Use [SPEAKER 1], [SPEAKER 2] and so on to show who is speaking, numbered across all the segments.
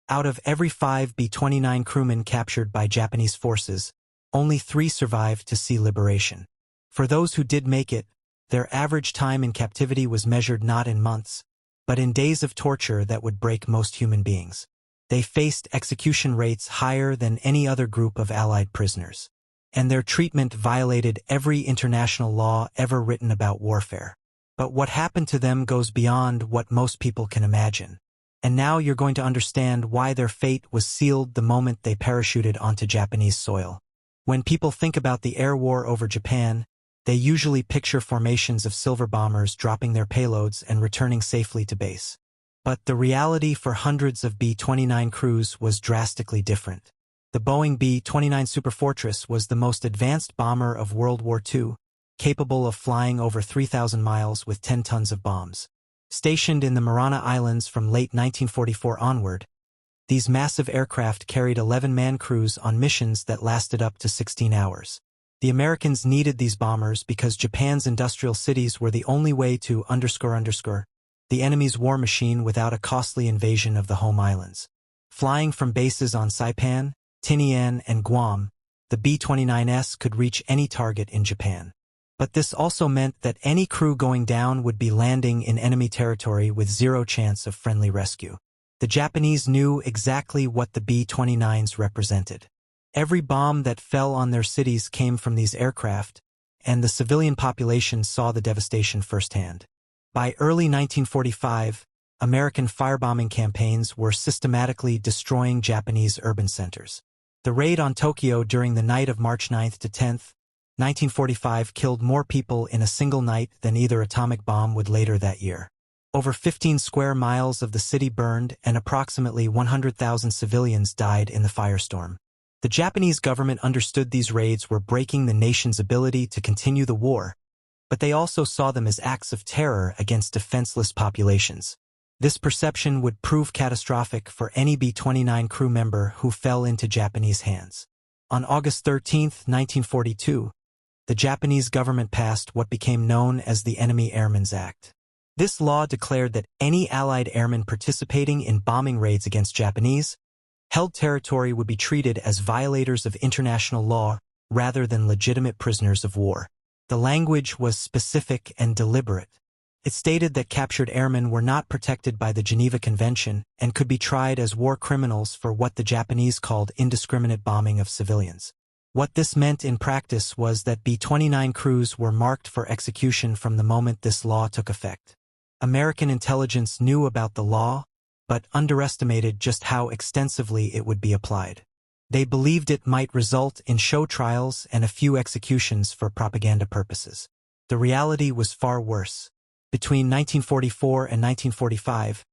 [SPEAKER 1] Out of every 5 B-29 crewmen captured by Japanese forces, only 3 survived to see liberation. For those who did make it, their average time in captivity was measured not in months, but in days of torture that would break most human beings. They faced execution rates higher than any other group of Allied prisoners, and their treatment violated every international law ever written about warfare. But what happened to them goes beyond what most people can imagine. And now you're going to understand why their fate was sealed the moment they parachuted onto Japanese soil. When people think about the air war over Japan, they usually picture formations of silver bombers dropping their payloads and returning safely to base. But the reality for hundreds of B-29 crews was drastically different. The Boeing B-29 Superfortress was the most advanced bomber of World War II, capable of flying over 3,000 miles with 10 tons of bombs. Stationed in the Mariana Islands from late 1944 onward, these massive aircraft carried 11-man crews on missions that lasted up to 16 hours. The Americans needed these bombers because Japan's industrial cities were the only way to the enemy's war machine without a costly invasion of the home islands. Flying from bases on Saipan, Tinian, and Guam, the B-29S could reach any target in Japan. But this also meant that any crew going down would be landing in enemy territory with zero chance of friendly rescue. The Japanese knew exactly what the B-29s represented. Every bomb that fell on their cities came from these aircraft, and the civilian population saw the devastation firsthand. By early 1945, American firebombing campaigns were systematically destroying Japanese urban centers. The raid on Tokyo during the night of March 9 to 10, 1945 killed more people in a single night than either atomic bomb would later that year. Over 15 square miles of the city burned and approximately 100,000 civilians died in the firestorm. The Japanese government understood these raids were breaking the nation's ability to continue the war, but they also saw them as acts of terror against defenseless populations. This perception would prove catastrophic for any B-29 crew member who fell into Japanese hands. On August 13, 1942, the Japanese government passed what became known as the Enemy Airmen's Act. This law declared that any Allied airmen participating in bombing raids against Japanese held territory would be treated as violators of international law rather than legitimate prisoners of war. The language was specific and deliberate. It stated that captured airmen were not protected by the Geneva Convention and could be tried as war criminals for what the Japanese called indiscriminate bombing of civilians. What this meant in practice was that B-29 crews were marked for execution from the moment this law took effect. American intelligence knew about the law, but underestimated just how extensively it would be applied. They believed it might result in show trials and a few executions for propaganda purposes. The reality was far worse. Between 1944 and 1945,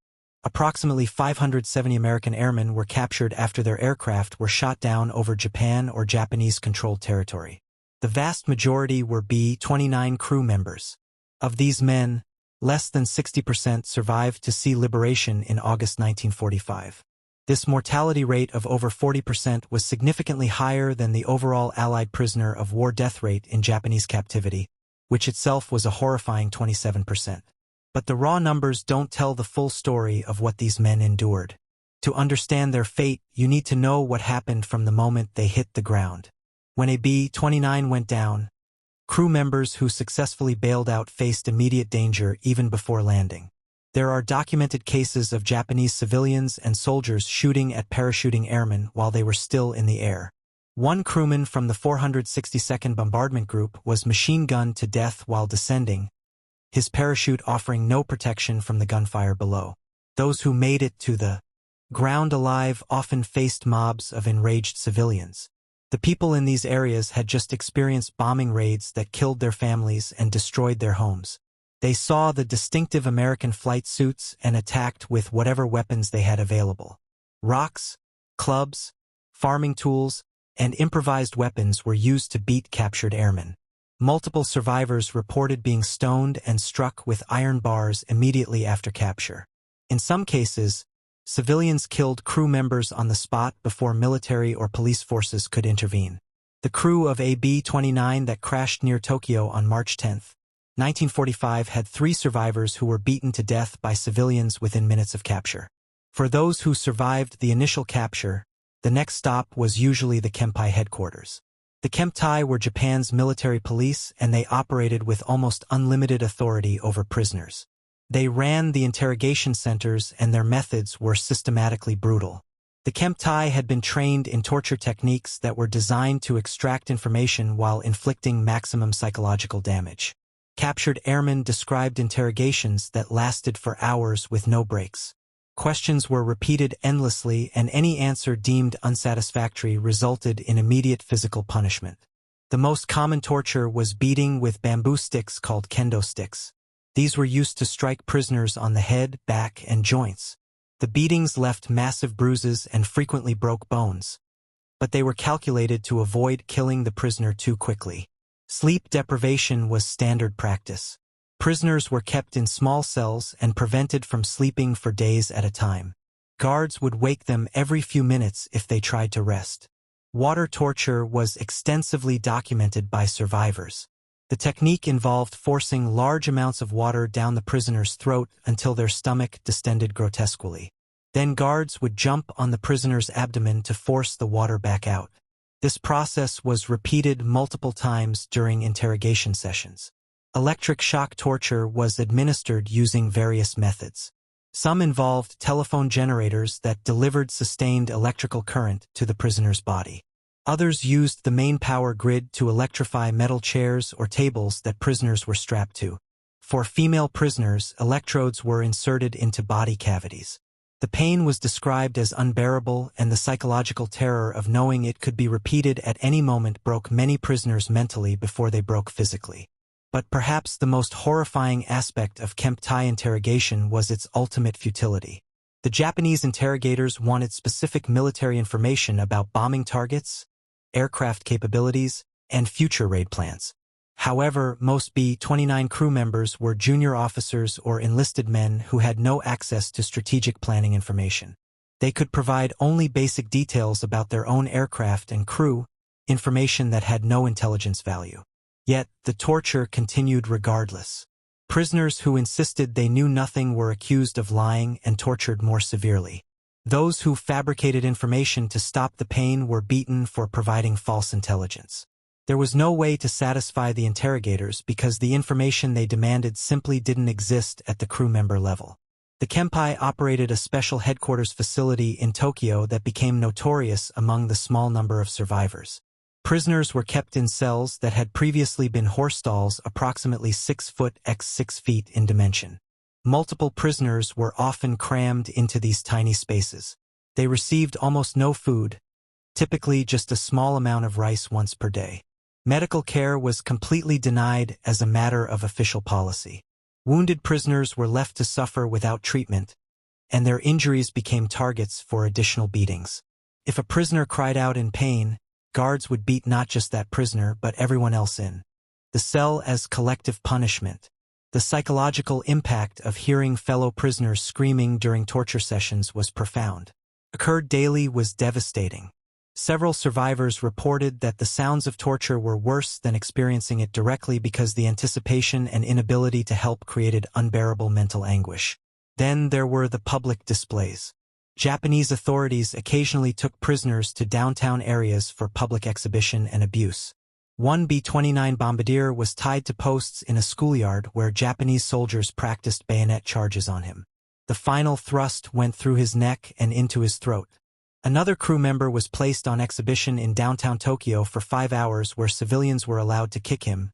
[SPEAKER 1] approximately 570 American airmen were captured after their aircraft were shot down over Japan or Japanese-controlled territory. The vast majority were B-29 crew members. Of these men, less than 60% survived to see liberation in August 1945. This mortality rate of over 40% was significantly higher than the overall Allied prisoner of war death rate in Japanese captivity, which itself was a horrifying 27%. But the raw numbers don't tell the full story of what these men endured. To understand their fate, you need to know what happened from the moment they hit the ground. When a B-29 went down, crew members who successfully bailed out faced immediate danger even before landing. There are documented cases of Japanese civilians and soldiers shooting at parachuting airmen while they were still in the air. One crewman from the 462nd Bombardment Group was machine-gunned to death while descending, his parachute offering no protection from the gunfire below. Those who made it to the ground alive often faced mobs of enraged civilians. The people in these areas had just experienced bombing raids that killed their families and destroyed their homes. They saw the distinctive American flight suits and attacked with whatever weapons they had available. Rocks, clubs, farming tools, and improvised weapons were used to beat captured airmen. Multiple survivors reported being stoned and struck with iron bars immediately after capture. In some cases, civilians killed crew members on the spot before military or police forces could intervene. The crew of a B-29 that crashed near Tokyo on March 10, 1945 had 3 survivors who were beaten to death by civilians within minutes of capture. For those who survived the initial capture, the next stop was usually the Kempeitai headquarters. The Kempeitai were Japan's military police, and they operated with almost unlimited authority over prisoners. They ran the interrogation centers, and their methods were systematically brutal. The Kempeitai had been trained in torture techniques that were designed to extract information while inflicting maximum psychological damage. Captured airmen described interrogations that lasted for hours with no breaks. Questions were repeated endlessly, and any answer deemed unsatisfactory resulted in immediate physical punishment. The most common torture was beating with bamboo sticks called kendo sticks. These were used to strike prisoners on the head, back, and joints. The beatings left massive bruises and frequently broke bones. But they were calculated to avoid killing the prisoner too quickly. Sleep deprivation was standard practice. Prisoners were kept in small cells and prevented from sleeping for days at a time. Guards would wake them every few minutes if they tried to rest. Water torture was extensively documented by survivors. The technique involved forcing large amounts of water down the prisoner's throat until their stomach distended grotesquely. Then guards would jump on the prisoner's abdomen to force the water back out. This process was repeated multiple times during interrogation sessions. Electric shock torture was administered using various methods. Some involved telephone generators that delivered sustained electrical current to the prisoner's body. Others used the main power grid to electrify metal chairs or tables that prisoners were strapped to. For female prisoners, electrodes were inserted into body cavities. The pain was described as unbearable, and the psychological terror of knowing it could be repeated at any moment broke many prisoners mentally before they broke physically. But perhaps the most horrifying aspect of Kempeitai interrogation was its ultimate futility. The Japanese interrogators wanted specific military information about bombing targets, aircraft capabilities, and future raid plans. However, most B-29 crew members were junior officers or enlisted men who had no access to strategic planning information. They could provide only basic details about their own aircraft and crew, information that had no intelligence value. Yet, the torture continued regardless. Prisoners who insisted they knew nothing were accused of lying and tortured more severely. Those who fabricated information to stop the pain were beaten for providing false intelligence. There was no way to satisfy the interrogators because the information they demanded simply didn't exist at the crew member level. The Kempeitai operated a special headquarters facility in Tokyo that became notorious among the small number of survivors. Prisoners were kept in cells that had previously been horse stalls approximately 6 foot x 6 feet in dimension. Multiple prisoners were often crammed into these tiny spaces. They received almost no food, typically just a small amount of rice once per day. Medical care was completely denied as a matter of official policy. Wounded prisoners were left to suffer without treatment, and their injuries became targets for additional beatings. If a prisoner cried out in pain, guards would beat not just that prisoner but everyone else in the cell as collective punishment. The psychological impact of hearing fellow prisoners screaming during torture sessions was profound. Occurred daily was devastating. Several survivors reported that the sounds of torture were worse than experiencing it directly because the anticipation and inability to help created unbearable mental anguish. Then there were the public displays. Japanese authorities occasionally took prisoners to downtown areas for public exhibition and abuse. One B-29 bombardier was tied to posts in a schoolyard where Japanese soldiers practiced bayonet charges on him. The final thrust went through his neck and into his throat. Another crew member was placed on exhibition in downtown Tokyo for 5 hours where civilians were allowed to kick him,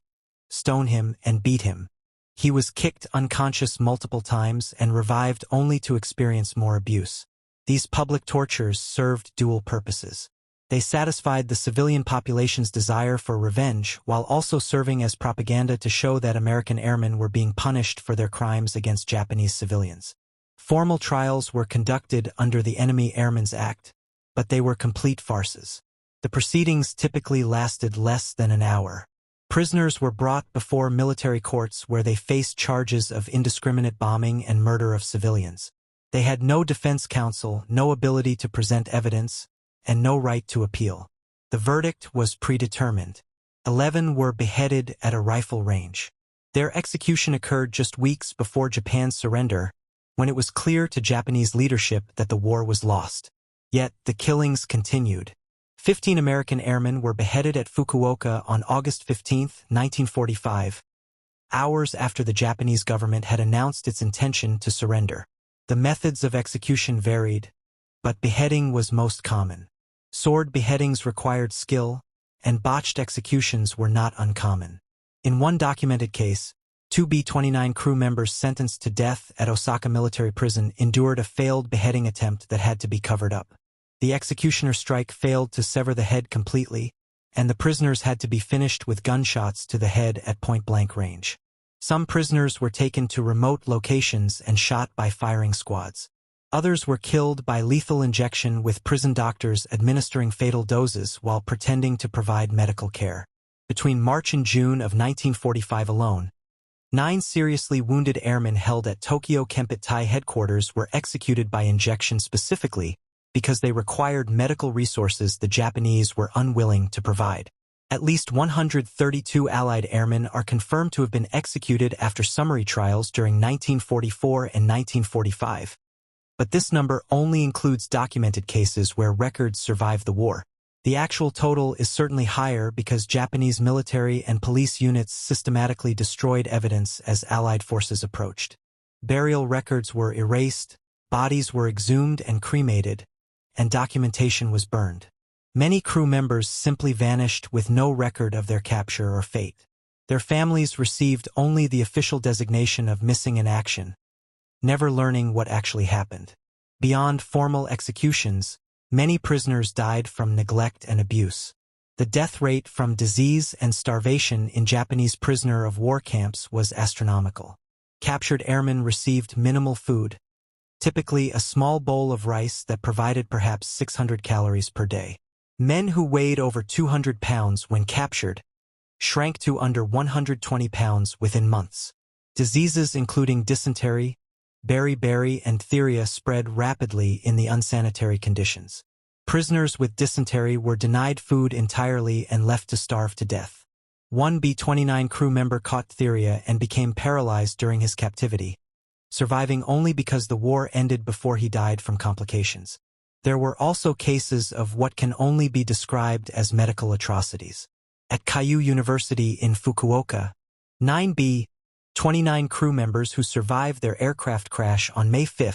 [SPEAKER 1] stone him, and beat him. He was kicked unconscious multiple times and revived only to experience more abuse. These public tortures served dual purposes. They satisfied the civilian population's desire for revenge while also serving as propaganda to show that American airmen were being punished for their crimes against Japanese civilians. Formal trials were conducted under the Enemy Airmen's Act, but they were complete farces. The proceedings typically lasted less than an hour. Prisoners were brought before military courts where they faced charges of indiscriminate bombing and murder of civilians. They had no defense counsel, no ability to present evidence, and no right to appeal. The verdict was predetermined. 11 were beheaded at a rifle range. Their execution occurred just weeks before Japan's surrender, when it was clear to Japanese leadership that the war was lost. Yet, the killings continued. 15 American airmen were beheaded at Fukuoka on August 15, 1945, hours after the Japanese government had announced its intention to surrender. The methods of execution varied, but beheading was most common. Sword beheadings required skill, and botched executions were not uncommon. In one documented case, 2 B-29 crew members sentenced to death at Osaka Military Prison endured a failed beheading attempt that had to be covered up. The executioner strike failed to sever the head completely, and the prisoners had to be finished with gunshots to the head at point-blank range. Some prisoners were taken to remote locations and shot by firing squads. Others were killed by lethal injection with prison doctors administering fatal doses while pretending to provide medical care. Between March and June of 1945 alone, 9 seriously wounded airmen held at Tokyo Kempeitai headquarters were executed by injection specifically because they required medical resources the Japanese were unwilling to provide. At least 132 Allied airmen are confirmed to have been executed after summary trials during 1944 and 1945. But this number only includes documented cases where records survived the war. The actual total is certainly higher because Japanese military and police units systematically destroyed evidence as Allied forces approached. Burial records were erased, bodies were exhumed and cremated, and documentation was burned. Many crew members simply vanished with no record of their capture or fate. Their families received only the official designation of missing in action, never learning what actually happened. Beyond formal executions, many prisoners died from neglect and abuse. The death rate from disease and starvation in Japanese prisoner of war camps was astronomical. Captured airmen received minimal food, typically a small bowl of rice that provided perhaps 600 calories per day. Men who weighed over 200 pounds when captured shrank to under 120 pounds within months. Diseases including dysentery, beriberi, and diphtheria spread rapidly in the unsanitary conditions. Prisoners with dysentery were denied food entirely and left to starve to death. One B-29 crew member caught diphtheria and became paralyzed during his captivity, surviving only because the war ended before he died from complications. There were also cases of what can only be described as medical atrocities. At Keio University in Fukuoka, 9 B-29 crew members who survived their aircraft crash on May 5,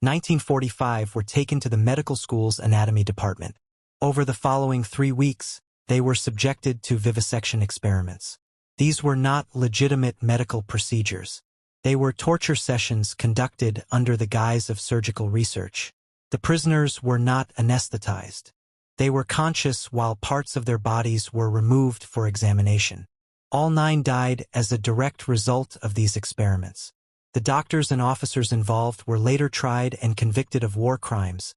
[SPEAKER 1] 1945 were taken to the medical school's anatomy department. Over the following 3 weeks, they were subjected to vivisection experiments. These were not legitimate medical procedures. They were torture sessions conducted under the guise of surgical research. The prisoners were not anesthetized. They were conscious while parts of their bodies were removed for examination. All 9 died as a direct result of these experiments. The doctors and officers involved were later tried and convicted of war crimes,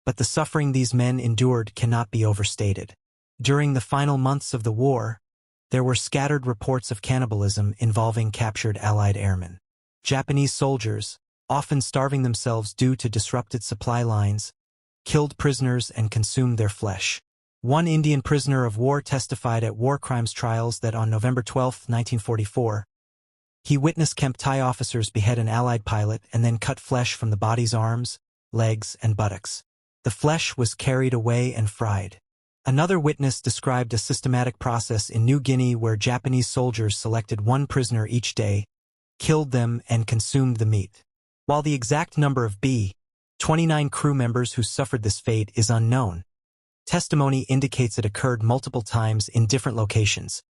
[SPEAKER 1] but the suffering these men endured cannot be overstated. During the final months of the war, there were scattered reports of cannibalism involving captured Allied airmen. Japanese soldiers, often starving themselves due to disrupted supply lines, killed prisoners and consumed their flesh. One Indian prisoner of war testified at war crimes trials that on November 12, 1944, he witnessed Kempeitai officers behead an Allied pilot and then cut flesh from the body's arms, legs, and buttocks. The flesh was carried away and fried. Another witness described a systematic process in New Guinea where Japanese soldiers selected one prisoner each day, killed them, and consumed the meat. While the exact number of B-29 crew members who suffered this fate is unknown, testimony indicates it occurred multiple times in different locations.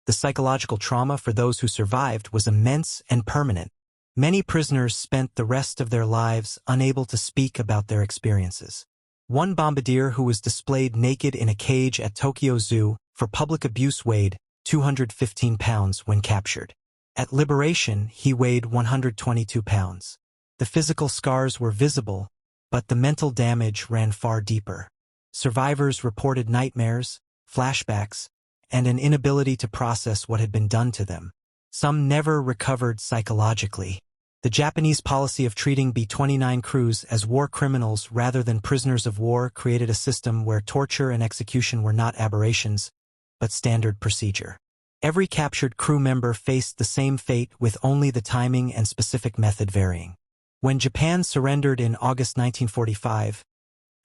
[SPEAKER 1] The psychological trauma for those who survived was immense and permanent. Many prisoners spent the rest of their lives unable to speak about their experiences. One bombardier who was displayed naked in a cage at Tokyo Zoo for public abuse weighed 215 pounds when captured. At liberation, he weighed 122 pounds. The physical scars were visible, but the mental damage ran far deeper. Survivors reported nightmares, flashbacks, and an inability to process what had been done to them. Some never recovered psychologically. The Japanese policy of treating B-29 crews as war criminals rather than prisoners of war created a system where torture and execution were not aberrations, but standard procedure. Every captured crew member faced the same fate with only the timing and specific method varying. When Japan surrendered in August 1945,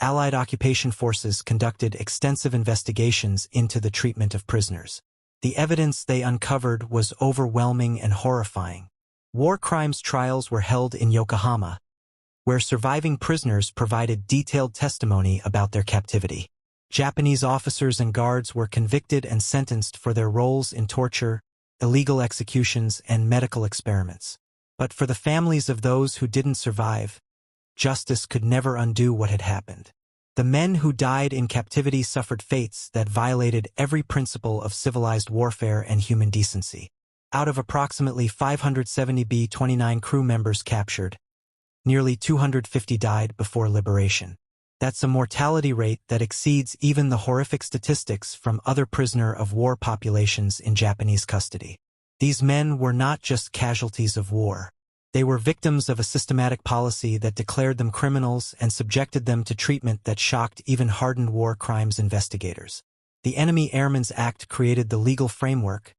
[SPEAKER 1] Allied occupation forces conducted extensive investigations into the treatment of prisoners. The evidence they uncovered was overwhelming and horrifying. War crimes trials were held in Yokohama, where surviving prisoners provided detailed testimony about their captivity. Japanese officers and guards were convicted and sentenced for their roles in torture, illegal executions, and medical experiments. But for the families of those who didn't survive, justice could never undo what had happened. The men who died in captivity suffered fates that violated every principle of civilized warfare and human decency. Out of approximately 570 B-29 crew members captured, nearly 250 died before liberation. That's a mortality rate that exceeds even the horrific statistics from other prisoner-of-war populations in Japanese custody. These men were not just casualties of war. They were victims of a systematic policy that declared them criminals and subjected them to treatment that shocked even hardened war crimes investigators. The Enemy Airmen's Act created the legal framework,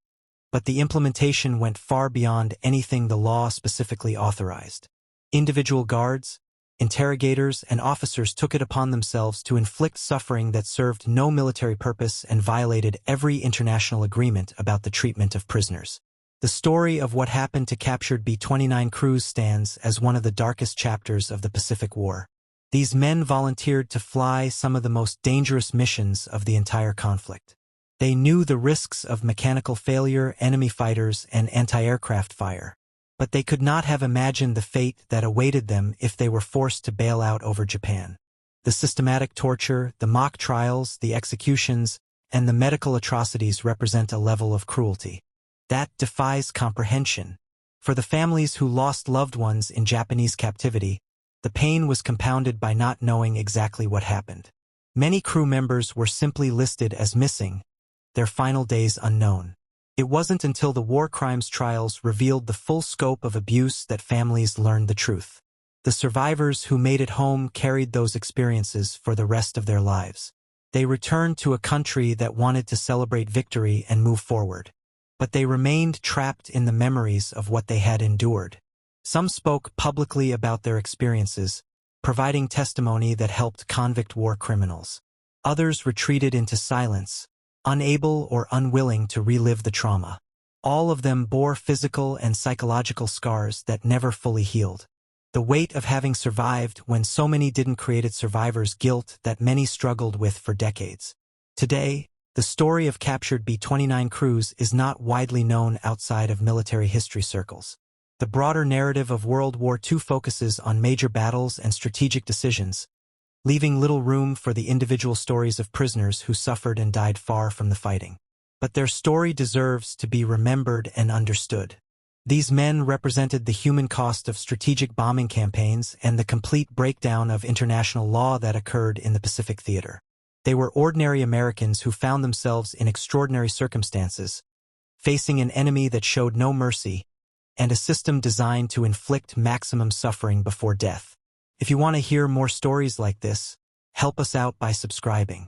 [SPEAKER 1] but the implementation went far beyond anything the law specifically authorized. Individual guards, interrogators, and officers took it upon themselves to inflict suffering that served no military purpose and violated every international agreement about the treatment of prisoners. The story of what happened to captured B-29 crews stands as one of the darkest chapters of the Pacific War. These men volunteered to fly some of the most dangerous missions of the entire conflict. They knew the risks of mechanical failure, enemy fighters, and anti-aircraft fire. But they could not have imagined the fate that awaited them if they were forced to bail out over Japan. The systematic torture, the mock trials, the executions, and the medical atrocities represent a level of cruelty that defies comprehension. For the families who lost loved ones in Japanese captivity, the pain was compounded by not knowing exactly what happened. Many crew members were simply listed as missing, their final days unknown. It wasn't until the war crimes trials revealed the full scope of abuse that families learned the truth. The survivors who made it home carried those experiences for the rest of their lives. They returned to a country that wanted to celebrate victory and move forward. But they remained trapped in the memories of what they had endured. Some spoke publicly about their experiences, providing testimony that helped convict war criminals. Others retreated into silence, unable or unwilling to relive the trauma. All of them bore physical and psychological scars that never fully healed. The weight of having survived when so many didn't created survivors' guilt that many struggled with for decades. Today, the story of captured B-29 crews is not widely known outside of military history circles. The broader narrative of World War II focuses on major battles and strategic decisions, leaving little room for the individual stories of prisoners who suffered and died far from the fighting. But their story deserves to be remembered and understood. These men represented the human cost of strategic bombing campaigns and the complete breakdown of international law that occurred in the Pacific Theater. They were ordinary Americans who found themselves in extraordinary circumstances, facing an enemy that showed no mercy, and a system designed to inflict maximum suffering before death. If you want to hear more stories like this, help us out by subscribing.